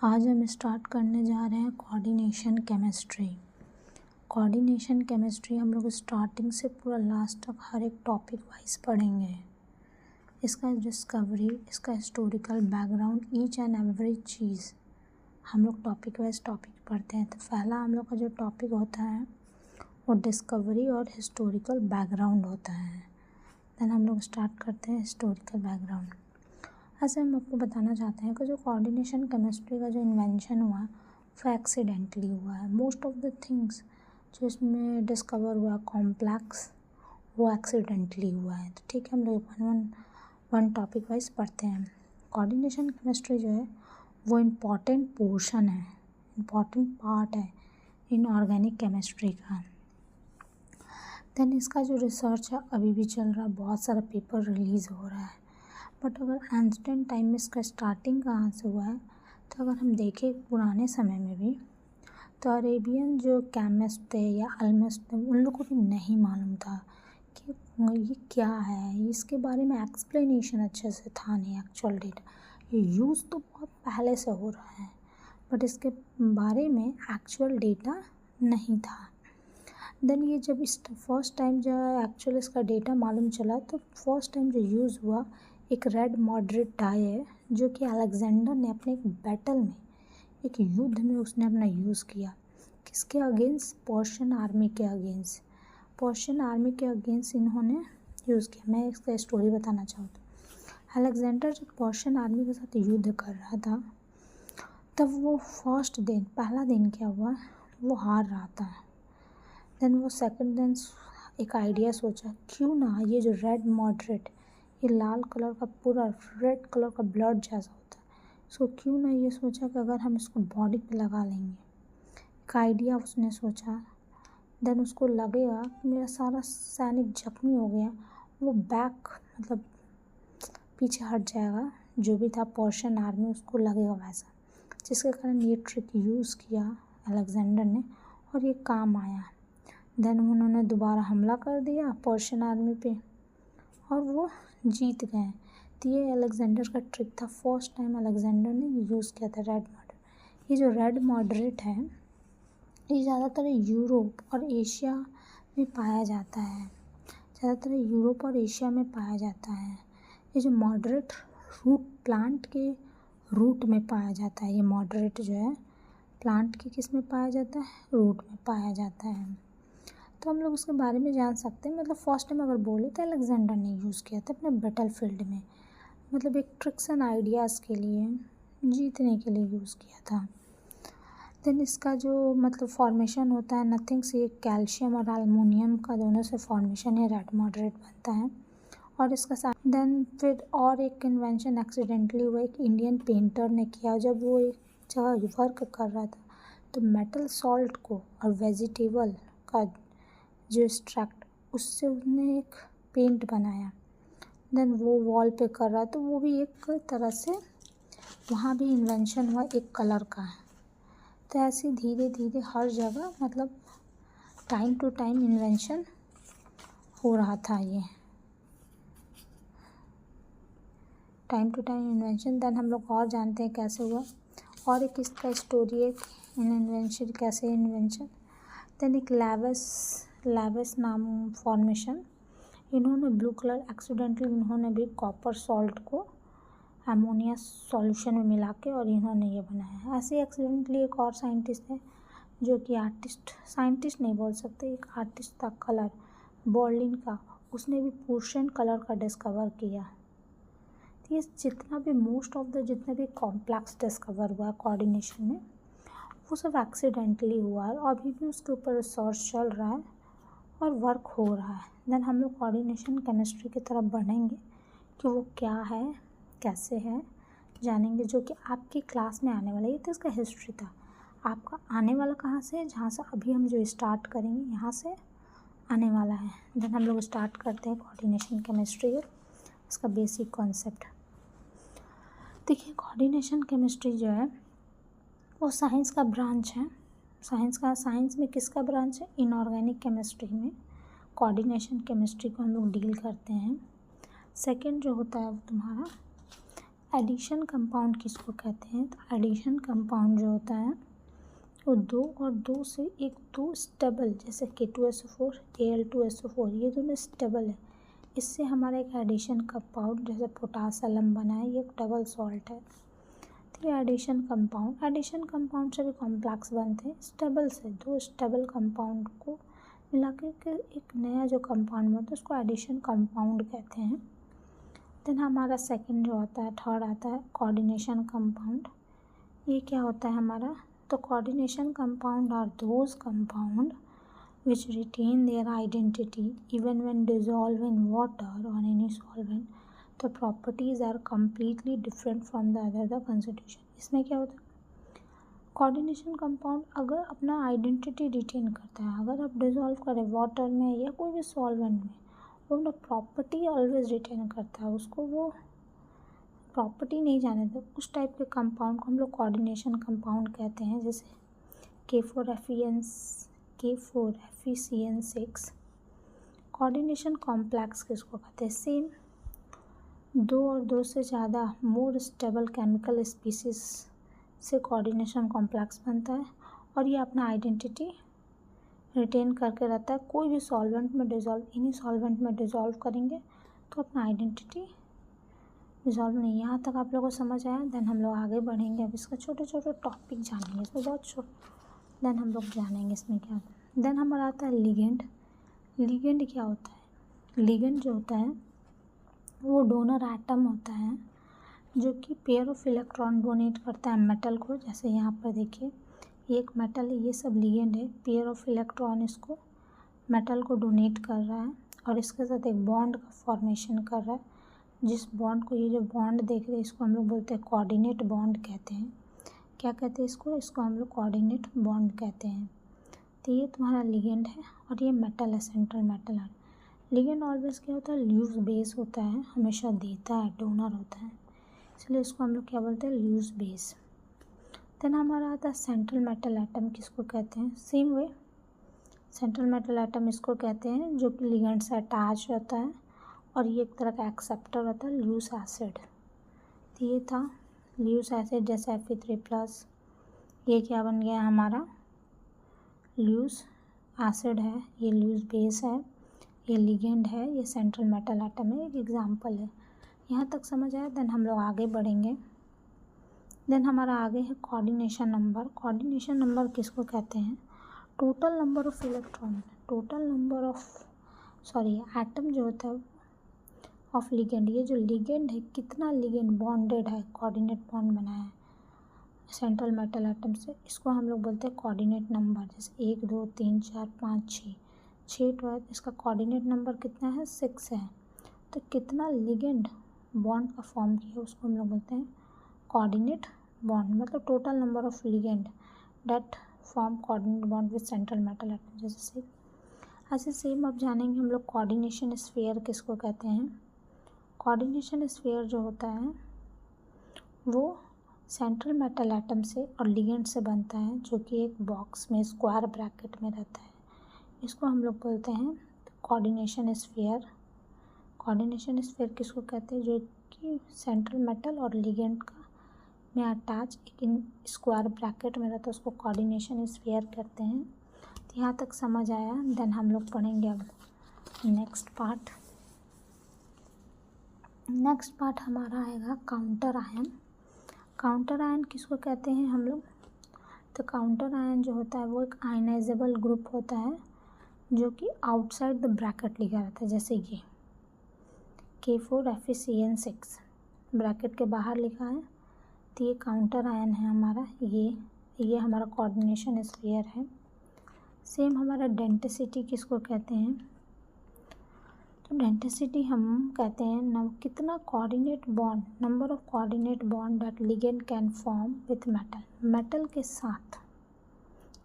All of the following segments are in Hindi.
आज हम स्टार्ट करने जा रहे हैं कोऑर्डिनेशन केमिस्ट्री। कोऑर्डिनेशन केमिस्ट्री हम लोग स्टार्टिंग से पूरा लास्ट तक हर एक टॉपिक वाइज पढ़ेंगे। इसका डिस्कवरी, इसका historical background, each and every चीज़ हम लोग टॉपिक वाइज टॉपिक पढ़ते हैं। तो पहला हम लोग का जो टॉपिक होता है वो डिस्कवरी और हिस्टोरिकल बैकग्राउंड होता है। देन हम लोग स्टार्ट करते हैं हिस्टोरिकल बैकग्राउंड। ऐसे हम आपको बताना चाहते हैं कि जो कोऑर्डिनेशन केमिस्ट्री का जो इन्वेंशन हुआ वो एक्सीडेंटली हुआ है। मोस्ट ऑफ द थिंग्स जो इसमें डिस्कवर हुआ कॉम्प्लेक्स वो एक्सीडेंटली हुआ है। तो ठीक है, हम लोग वन टॉपिक वाइज पढ़ते हैं। कोऑर्डिनेशन केमिस्ट्री जो है वो इम्पॉर्टेंट पोर्शन है, इम्पॉर्टेंट पार्ट है इन ऑर्गेनिक केमिस्ट्री का। देन इसका जो रिसर्च है अभी भी चल रहा है, बहुत सारा पेपर रिलीज़ हो रहा है। बट अगर एंशिएंट टाइम में इसका स्टार्टिंग कहाँ से हुआ है, तो अगर हम देखें पुराने समय में भी, तो अरेबियन जो केमिस्ट थे या अल्केमिस्ट थे उन लोगों को भी नहीं मालूम था कि ये क्या है। इसके बारे में एक्सप्लेनेशन अच्छे से था नहीं। एक्चुअल डेटा ये यूज़ तो बहुत पहले से हो रहा है, बट इसके बारे में एक्चुअल डेटा नहीं था। देन ये जब इस फर्स्ट टाइम जो एक्चुअल इसका डेटा मालूम चला, तो फर्स्ट टाइम जो यूज़ हुआ एक रेड मॉडरेट डाई है, जो कि अलेक्जेंडर ने अपने एक बैटल में, एक युद्ध में उसने अपना यूज़ किया। किसके अगेंस्ट? पर्शियन आर्मी के अगेंस्ट। पर्शियन आर्मी के अगेंस्ट इन्होंने यूज़ किया। मैं इसका स्टोरी बताना चाहता हूँ। अलेक्जेंडर जब पर्शियन आर्मी के साथ युद्ध कर रहा था, तब वो फर्स्ट दिन, पहला दिन क्या हुआ, वो हार रहा था। देन वो सेकंड दिन एक आइडिया सोचा, क्यों ना ये जो रेड मॉडरेट, ये लाल कलर का पूरा रेड कलर का ब्लड जैसा होता है, इसको क्यों ना ये सोचा कि अगर हम इसको बॉडी पे लगा लेंगे। एक आइडिया उसने सोचा। देन उसको लगेगा कि मेरा सारा सैनिक जख्मी हो गया, वो बैक मतलब पीछे हट जाएगा। जो भी था पर्शियन आर्मी उसको लगेगा वैसा, जिसके कारण ये ट्रिक यूज़ किया अलेक्जेंडर ने और ये काम आया। देन उन्होंने दोबारा हमला कर दिया पर्शियन आर्मी पे और वो जीत गए। तो ये अलेक्जेंडर का ट्रिक था। फर्स्ट टाइम अलेक्जेंडर ने यूज़ किया था रेड मॉडरेट। ये जो रेड मॉडरेट है ये ज़्यादातर यूरोप और एशिया में पाया जाता है। ज़्यादातर यूरोप और एशिया में पाया जाता है। ये जो मॉडरेट रूट प्लांट के रूट में पाया जाता है। ये मॉडरेट जो है प्लांट के किस में पाया जाता है? रूट में पाया जाता है। तो हम लोग उसके बारे में जान सकते हैं। मतलब फर्स्ट टाइम अगर बोले तो अलेक्जेंडर ने यूज़ किया था अपने बैटल फील्ड में, मतलब एक ट्रिक्स एंड आइडियाज़ के लिए, जीतने के लिए यूज़ किया था। देन इसका जो मतलब फॉर्मेशन होता है नथिंग से, कैल्शियम और एल्युमिनियम का दोनों से फॉर्मेशन है रेड मॉडरेट बनता है। और इसका देन फिर और एक इन्वेंशन एक्सीडेंटली हुआ, एक इंडियन पेंटर ने किया। जब वो एक जगह वर्क कर रहा था तो मेटल सॉल्ट को और वेजिटेबल का जो एक्सट्रैक्ट, उससे उसने एक पेंट बनाया। देन वो वॉल पे कर रहा, तो वो भी एक तरह से वहाँ भी इन्वेंशन हुआ एक कलर का। तो ऐसे धीरे धीरे हर जगह मतलब टाइम टू टाइम इन्वेंशन हो रहा था। ये time to time invention. Then हम लोग और जानते हैं कैसे हुआ, और एक इसका स्टोरी है इन इन्वेंशन, कैसे इन्वेंशन। देन एक लेविस नाम फॉर्मेशन, इन्होंने ब्लू कलर एक्सीडेंटली इन्होंने भी कॉपर सॉल्ट को अमोनिया सॉल्यूशन में मिला के और इन्होंने ये बनाया है। ऐसे एक्सीडेंटली एक और साइंटिस्ट है जो कि साइंटिस्ट नहीं बोल सकते, एक आर्टिस्ट था कलर, बर्लिन का, उसने भी पर्शियन कलर का डिस्कवर किया। तो ये जितना भी मोस्ट ऑफ द जितने भी कॉम्प्लेक्स डिस्कवर हुआ कोऑर्डिनेशन में, वो सब एक्सीडेंटली हुआ है। अभी भी उसके ऊपर रिसर्च चल रहा है और वर्क हो रहा है। देन हम लोग कोऑर्डिनेशन केमिस्ट्री की तरफ बढ़ेंगे कि वो क्या है, कैसे है, जानेंगे, जो कि आपकी क्लास में आने वाला है। ये तो इसका हिस्ट्री था। आपका आने वाला कहाँ से है? जहाँ से अभी हम जो स्टार्ट करेंगे यहाँ से आने वाला है। देन हम लोग स्टार्ट करते हैं कोऑर्डिनेशन केमिस्ट्री और इसका बेसिक कॉन्सेप्ट। देखिए, कोऑर्डिनेशन केमिस्ट्री जो है वो साइंस का ब्रांच है। साइंस में किसका ब्रांच है? इनऑर्गेनिक केमिस्ट्री में कोऑर्डिनेशन केमिस्ट्री को हम लोग डील करते हैं। सेकंड जो होता है वो तुम्हारा एडिशन कंपाउंड किसको कहते हैं? तो एडिशन कंपाउंड जो होता है वो दो और दो से एक दो स्टेबल, जैसे K2SO4 Al2SO4, ये दोनों स्टेबल है, इससे हमारा एक एडिशन कंपाउंड जैसे पोटास एलम बना है, ये एक डबल सॉल्ट है। तो ये एडिशन कंपाउंड से भी कॉम्प्लेक्स बनते हैं स्टेबल से, दो स्टेबल कंपाउंड को मिला के एक नया जो कंपाउंड बनता है उसको एडिशन कंपाउंड कहते हैं। देन हमारा सेकंड जो आता है, थर्ड आता है कोऑर्डिनेशन कंपाउंड। ये क्या होता है हमारा? तो coordination compound are those compound which retain their identity even when dissolved in water or any solvent. The properties are completely different from the other constitution. इसमें क्या होता है? कोऑर्डिनेशन कंपाउंड अगर अपना आइडेंटिटी रिटेन करता है, अगर आप डिजॉल्व करें वाटर में या कोई भी सॉल्वेंट में, वो अपना प्रॉपर्टी ऑलवेज रिटेन करता है, उसको वो प्रॉपर्टी नहीं जाने देता। उस टाइप के कंपाउंड को हम लोग कोऑर्डिनेशन कंपाउंड कहते हैं, जैसे K4FeCN6। कोऑर्डिनेशन कॉम्प्लेक्स किसको कहते हैं? सेम, दो और दो से ज़्यादा मोर स्टेबल केमिकल स्पीसीज से कोऑर्डिनेशन कॉम्प्लेक्स बनता है और ये अपना आइडेंटिटी रिटेन करके रहता है। कोई भी सॉल्वेंट में डिज़ोल्व, इन्हीं सॉल्वेंट में डिज़ोल्व करेंगे तो अपना आइडेंटिटी डिज़ोल्व नहीं। यहाँ तक आप लोगों को समझ आया? देन हम लोग आगे बढ़ेंगे, अब इसका छोटे छोटे टॉपिक जानेंगे, इसमें बहुत देन हम लोग जानेंगे इसमें क्या होता है। देन हमारा आता है लिगेंड। लिगेंड क्या होता है? लिगेंड जो होता है वो डोनर एटम होता है जो कि पेयर ऑफ इलेक्ट्रॉन डोनेट करता है मेटल को। जैसे यहाँ पर देखिए एक मेटल है, ये सब लिगेंड है, पेयर ऑफ इलेक्ट्रॉन इसको मेटल को डोनेट कर रहा है और इसके साथ एक बॉन्ड का फॉर्मेशन कर रहा है, जिस बॉन्ड को, ये जो बॉन्ड देख रहे हैं इसको हम लोग बोलते हैं कोऑर्डिनेट बॉन्ड कहते हैं। क्या कहते हैं इसको हम लोग कोऑर्डिनेट बॉन्ड कहते हैं। तो ये तुम्हारा लिगेंड है और ये मेटल है, सेंट्रल मेटल है। लिगेंड ऑलवेज क्या होता है? ल्यूज बेस होता है, हमेशा देता है, डोनर होता है, इसलिए इसको हम लोग क्या बोलते हैं? ल्यूज बेस। देन हमारा आता है सेंट्रल मेटल एटम, किसको कहते हैं? Same way, central metal atom इसको कहते हैं जो कि लिगेंड से अटैच होता है और ये एक तरह का एक्सेप्टर होता है, ल्यूज एसिड। तो ये था ल्यूज एसिड, जैसे Fe3+, ये क्या बन गया हमारा? ल्यूज एसिड है, ये ल्यूज बेस है, ये लिगेंड है, ये सेंट्रल मेटल एटम है, एक एग्जांपल है। यहाँ तक समझ आया? देन हम लोग आगे बढ़ेंगे। देन हमारा आगे है कोऑर्डिनेशन नंबर। कोऑर्डिनेशन नंबर किसको कहते हैं? Total number of electron, total number of atom जो होता है ऑफ लिगेंड। ये जो लिगेंड है, कितना लिगेंड बॉन्डेड है, कोऑर्डिनेट बॉन्ड बनाया है सेंट्रल मेटल एटम से, इसको हम लोग बोलते हैं कोऑर्डिनेट नंबर। जैसे 1 2 3 4 5 6 तो है, इसका कोऑर्डिनेट नंबर कितना है? 6 है। तो कितना लिगेंड बॉन्ड का फॉर्म किया उसको हम लोग बोलते हैं कोऑर्डिनेट बॉन्ड, मतलब total number of ligand that form coordinate bond with central metal atom. जैसे ऐसे सेम अब जानेंगे हम लोग कोऑर्डिनेशन स्फीयर किसको कहते हैं। कोऑर्डिनेशन स्फीयर जो होता है वो सेंट्रल मेटल एटम से और लिगेंड से बनता है, जो कि एक बॉक्स में स्क्वायर ब्रैकेट में रहता है। इसको हम लोग बोलते हैं कोऑर्डिनेशन स्फीयर। कोऑर्डिनेशन स्फीयर किसको कहते हैं? जो कि सेंट्रल मेटल और लिगेंड का में अटैच एक स्क्वायर ब्रैकेट में रहता है, उसको कोऑर्डिनेशन स्फीयर कहते हैं। तो यहाँ तक समझ आया? देन हम लोग पढ़ेंगे अब नेक्स्ट पार्ट। नेक्स्ट पार्ट हमारा आएगा काउंटर आयन। काउंटर आयन किसको कहते हैं हम लोग? तो काउंटर आयन जो होता है वो एक आयनाइजेबल ग्रुप होता है जो कि आउटसाइड द ब्रैकेट लिखा रहता है। जैसे ये K4FeCN6 ब्रैकेट के बाहर लिखा है, तो ये काउंटर आयन है हमारा। ये हमारा कोऑर्डिनेशन स्फीयर है। सेम हमारा डेंसिटी किसको कहते हैं? तो डेंसिटी हम कहते हैं कितना coordinate bond, number of coordinate bond that ligand can form with metal. Metal के साथ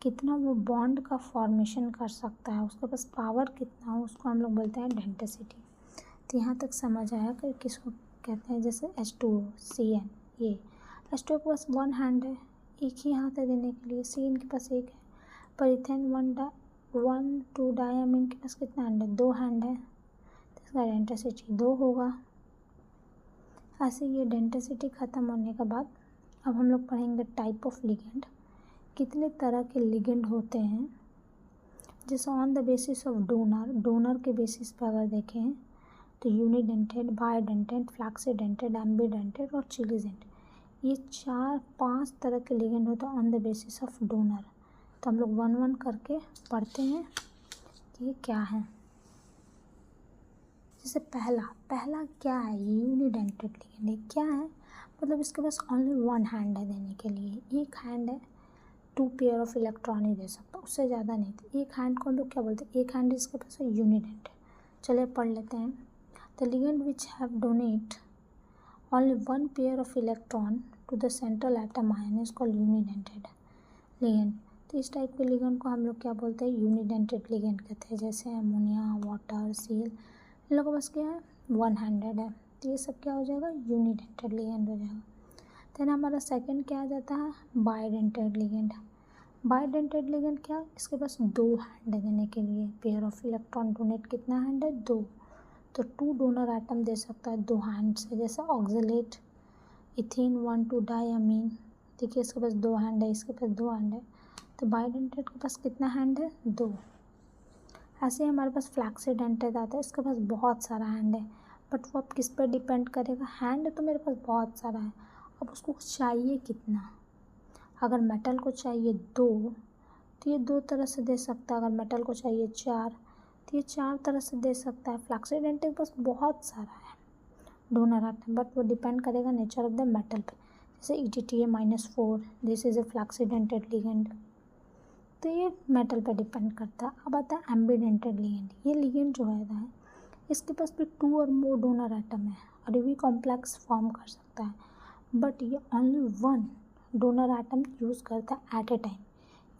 कितना वो बॉन्ड का फॉर्मेशन कर सकता है, उसके पास पावर कितना हो, उसको हम लोग बोलते हैं डेंसिटी। तो यहाँ तक समझ आया कि किसको कहते हैं। जैसे H2O CN, ये H2O के पास 1 हैंड है, एक ही हाथ है देने के लिए, CN के पास 1 है, पर इथेन 1 2 डायमीन के पास कितना हैंड है? 2 हैंड है, तो इसका डेंसिटी 2 होगा। ऐसे ये डेंसिटी ख़त्म होने के बाद अब हम लोग पढ़ेंगे टाइप ऑफ लिगेंड, कितने तरह के लिगेंड होते हैं। जैसे on the basis of donor के बेसिस पर अगर देखें तो यूनिडेंटेड, बायोडेंटेड, फ्लैक्सीडेंटेड, एम्बीडेंटेड और चिलीजेंट, ये 4-5 तरह के लिगेंड होते हैं on the basis of donor. तो हम लोग 1-1 करके पढ़ते हैं कि ये क्या है। जैसे पहला क्या है, यूनिडेंटेड लिगेंड। ये क्या है, मतलब इसके पास ओनली 1 हैंड है देने के लिए, एक हैंड है, 2 पेयर ऑफ इलेक्ट्रॉन ही दे सकता, उससे ज़्यादा नहीं। तो एक हैंड को हम लोग क्या बोलते हैं, एक हैंड इसके पास है, यूनिडेंटेड। चलिए पढ़ लेते हैं। The ligand which have donate only 1 pair of electron to the central atom ion is called unidentate ligand। तो इस टाइप के लिगेंड को हम लोग क्या बोलते हैं, यूनिडेंटेड लिगेंड कहते हैं। जैसे अमोनिया, वाटर, सील, इन लोगों के पास क्या है, 1 हैंडेड है, तो ये सब क्या हो जाएगा, यूनिडेंटेड लिगेंड हो जाएगा। देन हमारा सेकंड क्या आ जाता है, बायोडेंटेड लिगेंड। बायोडेंटेड लिगेंड क्या, इसके पास 2 हैंड है देने के लिए, पेयर ऑफ इलेक्ट्रॉन डोनेट कितना हैंड है, 2, तो 2 डोनर एटम दे सकता है 2 हैंड से। जैसे ऑक्सलेट, इथीन 1,2 डाइअमीन, देखिए इसके पास 2 हैंड है, इसके पास 2 हैंड है, तो बायोडेंटेड के पास कितना हैंड है, 2। ऐसे ही हमारे पास फ्लैक्सीडेंटेड आता है, इसके पास बहुत सारा हैंड है, बट वो अब किस पर डिपेंड करेगा, हैंड तो मेरे पास बहुत सारा है, अब उसको चाहिए कितना। अगर मेटल को चाहिए 2 तो ये 2 तरह से दे सकता है, अगर मेटल को चाहिए 4 तो ये 4 तरह से दे सकता है। फ्लैक्सीडेंटेड के पास बहुत सारा है डोनर एटम, बट वो डिपेंड करेगा नेचर ऑफ द मेटल पे। जैसे ETTA-4, this is a flexidentate ligand, तो ये मेटल पे डिपेंड करता है। अब आता है एम्बीडेंटेड लिगेंड। ये लिगेंड जो है इसके पास भी 2 और मोर डोनर एटम है और ये भी कॉम्प्लेक्स फॉर्म कर सकता है, बट ये ओनली 1 डोनर एटम यूज़ करता है एट ए टाइम,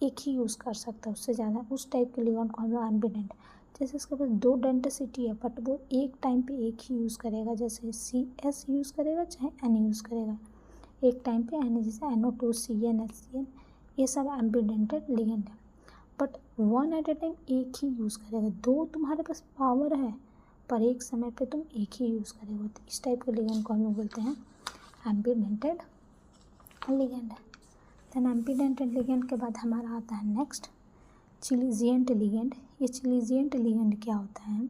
एक ही यूज़ कर सकता है, उससे ज़्यादा। उस टाइप के लिगेंड को हम लोग एम्बीडेंट, जैसे इसके पास 2 डेंसिटी है बट वो एक टाइम पे एक ही यूज़ करेगा, जैसे CS यूज़ करेगा चाहे N यूज़ करेगा, एक टाइम पे N, जैसे NO2, CN, HCN, ये सब एम्बीडेंटेड लिगेंड है। बट 1 एट ए टाइम एक ही यूज़ करेगा, 2 तुम्हारे पास पावर है पर एक समय पे तुम एक ही यूज़ करेगा, तो इस टाइप के लिगेंड को हम लोग बोलते हैं ambidentate ligand. Then ambidentate ligand के बाद हमारा आता है नेक्स्ट चिलीजिएंट लिगेंड। ये चिलीजिएंट लिगेंड क्या होता है,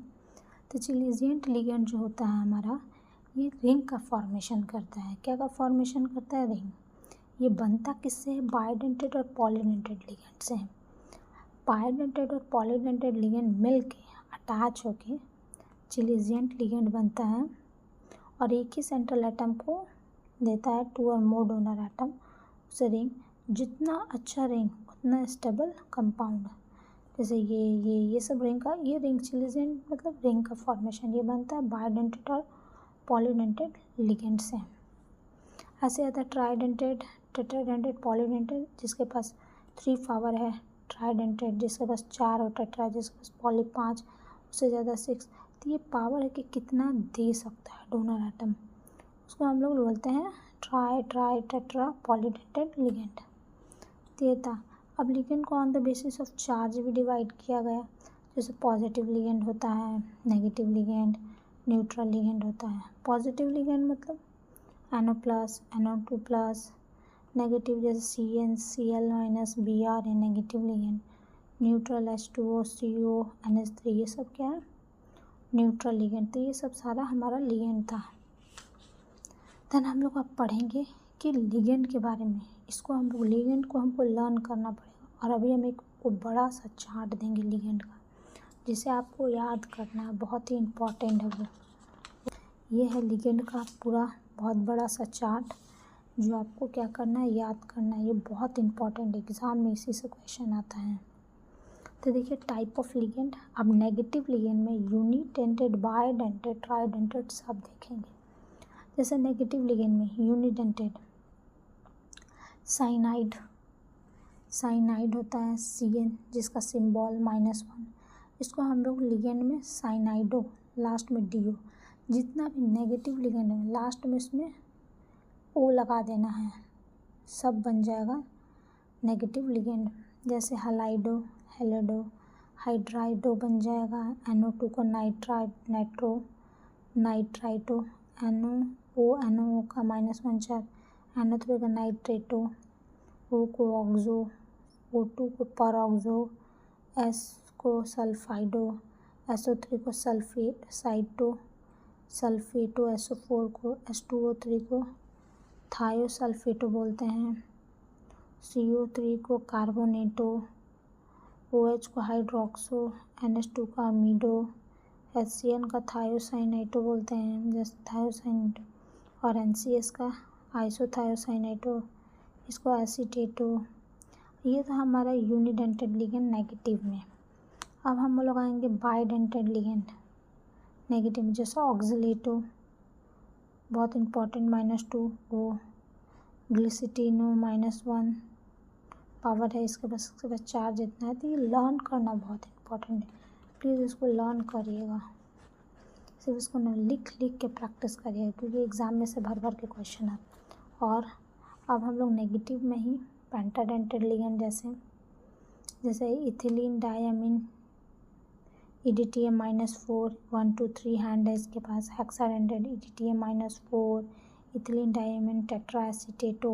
तो चिलीजिएंट लिगेंड जो होता है हमारा, ये रिंग का फॉर्मेशन करता है। क्या का फॉर्मेशन करता है, रिंग। ये बनता किससे है, बायोडेंटेड और पॉलीडेंटेड लिगेंड से। बायोडेंटेड और पॉलीडेंटेड लिगेंड मिल के अटैच होके चिलीजिएंट लिगेंड बनता है और एक ही सेंट्रल एटम को देता है 2 और मोर डोनर एटम, उसे रिंग। जितना अच्छा रिंग उतना स्टेबल कंपाउंड। जैसे ये सब रिंग का, ये रिंग चिलीजिएंट मतलब रिंग का फॉर्मेशन ये बनता है बायोडेंटेड और पॉलीडेंटेड लिगेंड से। ऐसे आता है ट्राइडेंटेड, टेट्राडेंटेड, पॉलीडेंटेड, जिसके पास 3 पावर है, ट्राइडेंटेड जिसके पास 4 और टेट्रा जिसके पास पॉली 5, उससे ज़्यादा 6। तो ये पावर है कि कितना दे सकता है डोनर एटम, उसको हम लोग बोलते हैं ट्राई टेट्रा पॉलीडेंटेड लिगेंड। तो ये था। अब लिगेंड को on the basis of charge भी डिवाइड किया गया, जैसे पॉजिटिव लिगेंड होता है, नेगेटिव लिगेंड, न्यूट्रल लिगेंड होता है। पॉजिटिव लिगेंड मतलब NO+, NO2+, नेगेटिव जैसे CN, Cl-, Br है negative ligand. Neutral H2O, CO, NH3, ये सब क्या है, न्यूट्रल लिगेंड। तो ये सब सारा हमारा लिगेंड था। देन हम लोग अब पढ़ेंगे कि लिगेंड के बारे में, इसको हम लोग लिगेंड को हमको लर्न करना पड़ेगा। और अभी हम एक बड़ा सा चार्ट देंगे लिगेंड का, जिसे आपको याद करना है, बहुत ही इम्पोर्टेंट है वो। ये है लिगेंड का पूरा बहुत बड़ा सा चार्ट जो आपको क्या करना है, याद करना है। ये बहुत इम्पोर्टेंट, एग्ज़ाम में इसी से क्वेश्चन आता है। तो देखिए टाइप ऑफ लिगेंड। अब नेगेटिव लिगेंड में यूनिडेंटेड, बायोडेंटेड, ट्राइडेंटेड सब देखेंगे। जैसे नेगेटिव लिगेंड में यूनिडेंटेड साइनाइड होता है, CN जिसका सिंबल -1, इसको हम लोग लिगेंड में साइनाइडो, लास्ट में DO। जितना भी नेगेटिव लिगेंड है लास्ट में इसमें O लगा देना है, सब बन जाएगा नेगेटिव लिगेंड। जैसे हलाइडो, हेलिडो, हाइड्राइडो बन जाएगा, NO2 को नाइट्राइटो, NO NO का -1 चार्ज, NO3 का नाइट्रेटो, O को ऑक्सो, O2 को परऑक्सो, S को सल्फाइडो, SO3 को साइटो सल्फेटो, SO4 को H2O3 को थायोसल्फेटो बोलते हैं, CO3 को कार्बोनेटो, OH को हाइड्रोक्सो, NH2 का अमीडो, HCN का थायोसाइनेटो बोलते हैं जैसे थायोसाइनेटो, और NCS का आइसोथायोसाइनेटो, इसको एसीटेटो। ये था हमारा यूनिडेंटेड लिगेंड नेगेटिव में। अब हम लोग आएंगे बाइडेंटेड लिगेंड नेगेटिव में, जैसे ऑक्सलेटो बहुत इंपॉर्टेंट -2 O, ग्लिसिटिनो -1 पावर है इसके पास, चार्ज इतना है। तो ये लर्न करना बहुत इम्पोर्टेंट है, प्लीज़ इसको लर्न करिएगा, सिर्फ इसको ना लिख के प्रैक्टिस करिएगा क्योंकि एग्ज़ाम में से भर के क्वेश्चन है। और अब हम लोग नेगेटिव में ही पेंटाडेंटेड लिगेंड जैसे इथिलीन डायमीन EDTA -4 1 2 3 हैंड है इसके पास, हेक्साडेंटेड EDTA -4, इथिलीन डायमीन टेट्राएसीटेटो।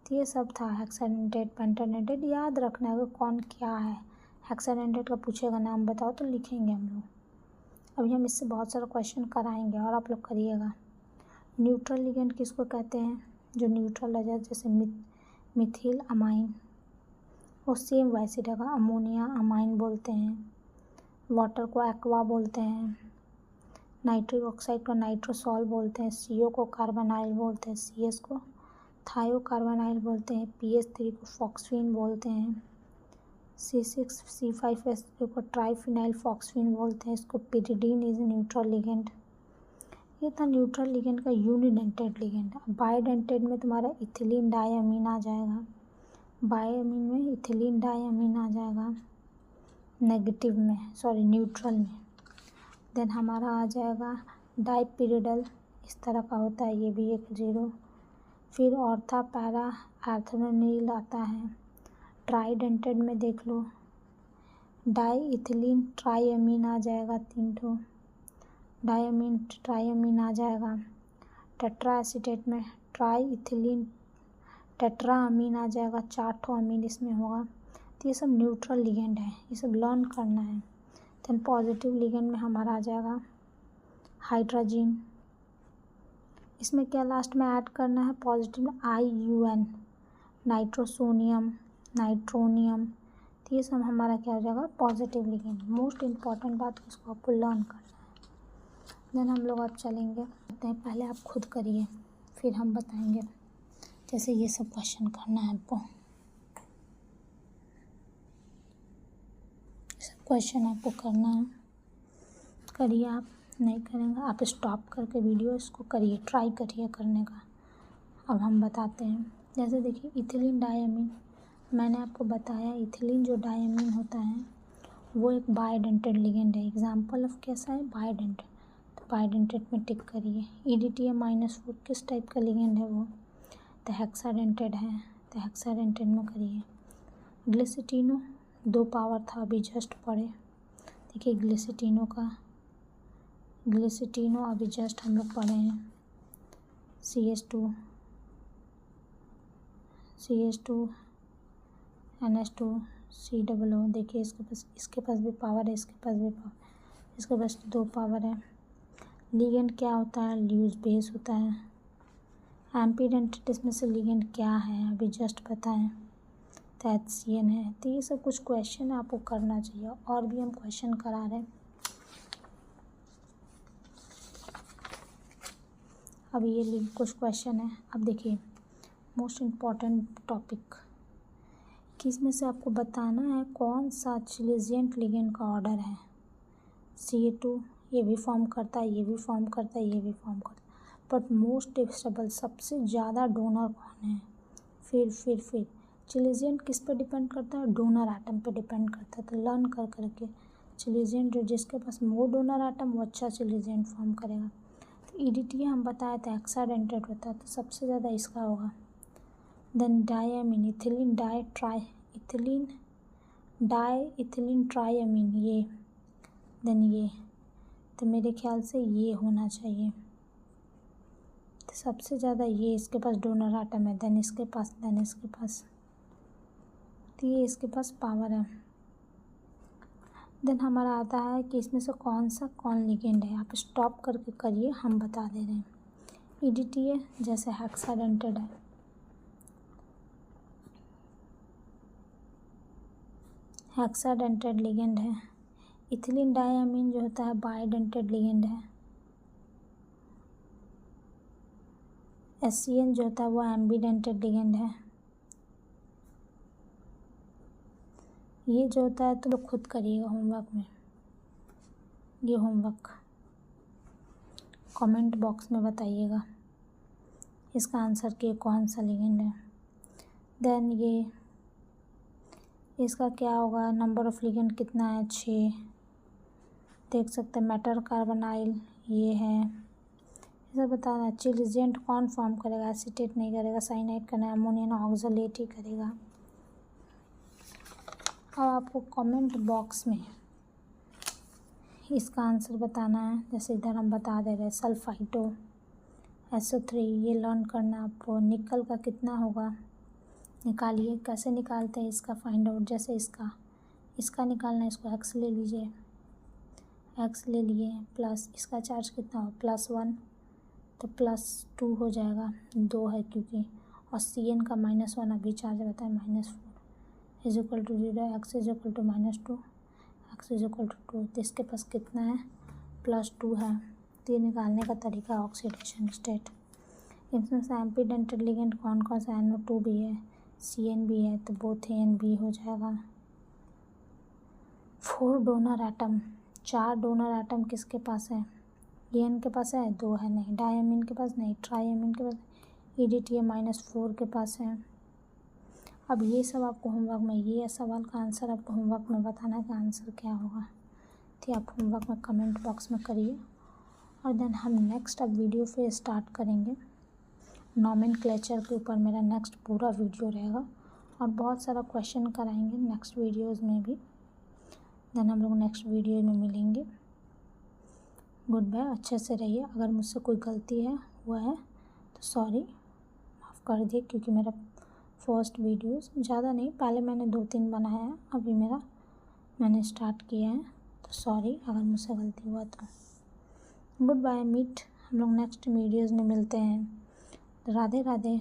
तो ये सब था हेक्साडेंटेड पेंटाडेंटेड। याद रखना है कौन क्या है, हेक्साडेंटेड का पूछेगा नाम बताओ तो लिखेंगे हम लोग। अभी हम इससे बहुत सारा क्वेश्चन कराएंगे और आप लोग करिएगा। न्यूट्रल लिगेंड किसको कहते हैं, जो न्यूट्रल है जैसे मिथिल अमाइन, वो सेम वैसे रहेगा, अमोनिया अमाइन बोलते हैं, वाटर को एक्वा बोलते हैं, नाइट्रिक ऑक्साइड को नाइट्रोसॉल बोलते हैं, CO को कार्बोनाइल बोलते हैं, CS को थायोकार्बोनाइल बोलते हैं, PH3 को फॉक्सफिन बोलते हैं, C6C5H3 को ट्राइफिनाइल फॉक्सफिन बोलते हैं, इसको पिरिडीन इज न्यूट्रल लिगेंड। ये था न्यूट्रल लिगेंड का यूनिडेंटेड लिगेंड। बाइडेंटेड में तुम्हारा इथिलीन डायमीन आ जाएगा, बायमीन में इथिलीन डायमीन आ जाएगा नेगेटिव में, सॉरी न्यूट्रल में। देन हमारा आ जाएगा डाइपिरिडल, इस तरह का होता है, ये भी एक 0। फिर ऑर्था पैरा एर्थोनिल आता है। ट्राइडेंटेड में देख लो, डाई इथिलीन ट्राइअमीन आ जाएगा 3 ठो, डायमीन ट्राइअमीन आ जाएगा। टेट्राएसीटेट में ट्राई इथिलीन टेट्राअमीन आ जाएगा, 4 ठो अमीन इसमें होगा। तो ये सब न्यूट्रल लिगेंड है, ये सब लर्न करना है। देन पॉजिटिव लिगेंड में हमारा आ जाएगा हाइड्रोजन, इसमें क्या लास्ट में ऐड करना है पॉजिटिव में IUN, नाइट्रोसोनियम नाइट्रोनियम। तो ये सब हमारा क्या हो जाएगा पॉजिटिव लिगेंड। मोस्ट इम्पॉर्टेंट बात इसको आपको लर्न करना है। देन हम लोग अब चलेंगे, पहले आप खुद करिए फिर हम बताएंगे, जैसे ये सब क्वेश्चन करना है आपको, सब क्वेश्चन आपको करना है, करिए। आप नहीं करेंगे आप स्टॉप करके वीडियो इसको करिए, ट्राई करिए करने का। अब हम बताते हैं, जैसे देखिए इथिलीन डायमीन, मैंने आपको बताया इथिलीन जो डायमीन होता है वो एक बाइडेंटेड लिगेंड है। एग्जाम्पल ऑफ कैसा है बाइडेंटेड, तो बाइडेंटेड में टिक करिए। EDTA -4 किस टाइप का लिगेंड है वो, तो हेक्साडेंटेड है, तो हेक्साडेंटेड में करिए। ग्लिसिटिनो 2 पावर था अभी जस्ट पढ़े, देखिए ग्लिसिटिनो अभी जस्ट हम लोग पढ़े हैं। CH2 NH2 COO, देखिए इसके पास भी पावर है, इसके पास भी पावर, इसके पास 2 पावर है। लिगेंड क्या होता है, ल्यूज बेस होता है। एम्पीडेंटेड इसमें से लिगेंड क्या है अभी जस्ट बताएं, तो HCN है। तो ये सब कुछ क्वेश्चन आपको करना चाहिए, और भी हम क्वेश्चन करा रहे हैं। अब ये कुछ क्वेश्चन है, अब देखिए मोस्ट इम्पॉर्टेंट टॉपिक कि इसमें से आपको बताना है कौन सा चिलिजिएंट लिगेंड का ऑर्डर है। CA2 ये भी फॉर्म करता है, ये भी फॉर्म करता है, ये भी फॉर्म करता है, बट मोस्ट स्टेबल सबसे ज़्यादा डोनर कौन है। फिर चिलिजिएंट किस पे डिपेंड करता है, डोनर एटम पे डिपेंड करता है। तो लर्न करके चिलिजिएंट जो जिसके पास मोर डोनर एटम वो अच्छा चिलिजिएंट फॉर्म करेगा। तो EDTA हम बताया था हेक्साडेंटेड होता है, तो सबसे ज़्यादा इसका होगा। देन डायमीन इथिलीन इथिलीन ट्राइअमीन, ये देन ये, तो मेरे ख्याल से ये होना चाहिए। तो सबसे ज़्यादा ये इसके पास डोनर आटम है, देन इसके पास, तो ये इसके पास पावर है। देन हमारा आता है कि इसमें से कौन सा कौन लिगेंड है। आप स्टॉप करके करिए, हम बता दे रहे हैं। EDTA है, जैसे हेक्साडेंटेड है, हेक्साडेंटेड लिगेंड है। इथिलीन डायमीन जो होता है बाइडेंटेड लिगेंड है। SCN जो होता है वो एम्बीडेंटेड लिगेंड है। ये जो होता है तो लोग खुद करिएगा होमवर्क में, ये होमवर्क कमेंट बॉक्स में बताइएगा इसका आंसर कि कौन सा लिगेंड है। देन ये इसका क्या होगा, नंबर ऑफ लिगेंड कितना है, 6 देख सकते हैं। मेटर कार्बोनाइल ये है, इसे बताना है। चिल एजेंट कौन फॉर्म करेगा, एसीटेट नहीं करेगा, साइनाइड करना, अमोनियम ऑक्सलेट ही करेगा। अब आपको कमेंट बॉक्स में इसका आंसर बताना है। जैसे इधर हम बता दे रहे हैं सल्फाइटो SO3, ये लर्न करना आपको। निकल का कितना होगा निकालिए, कैसे निकालते हैं इसका फाइंड आउट। जैसे इसका निकालना है, इसको x ले लीजिए, x ले लिए, प्लस इसका चार्ज कितना हो +1, तो +2 हो जाएगा, 2 है क्योंकि, और CN का -1 अभी चार्ज रहता है -4 = 0, x = -2, x = 2। तो इसके पास कितना है, +2 है। तो ये निकालने का तरीका ऑक्सीडेशन स्टेट। इसमें से एम्बीडेंटेड लिगेंड कौन कौन सा, NO2 भी है, CN भी है, तो बोथ A and B हो जाएगा। 4 डोनर एटम, 4 डोनर एटम किसके पास है, EN के पास है, 2 है नहीं, डायमीन के पास नहीं, ट्राइमीन के पास, EDTA -4 के पास है। अब ये सब आपको होमवर्क में, ये सवाल का आंसर आपको होमवर्क में बताना है कि आंसर क्या होगा। तो आप होमवर्क में कमेंट बॉक्स में करिए। और देन हम नेक्स्ट अब वीडियो फिर स्टार्ट करेंगे। नॉमेनक्लेचर के ऊपर मेरा नेक्स्ट पूरा वीडियो रहेगा और बहुत सारा क्वेश्चन कराएंगे नेक्स्ट वीडियोज़ में भी। देन हम लोग नेक्स्ट वीडियो में मिलेंगे। गुड बाय, अच्छे से रहिए। अगर मुझसे कोई गलती हुआ है तो सॉरी, माफ़ कर दिए, क्योंकि मेरा फर्स्ट वीडियोस ज़्यादा नहीं, पहले मैंने 2-3 बनाया है, अभी मैंने स्टार्ट किया है, तो सॉरी अगर मुझसे गलती हुआ तो। गुड बाय, मीट हम लोग नेक्स्ट वीडियोज़ में मिलते हैं। राधे राधे।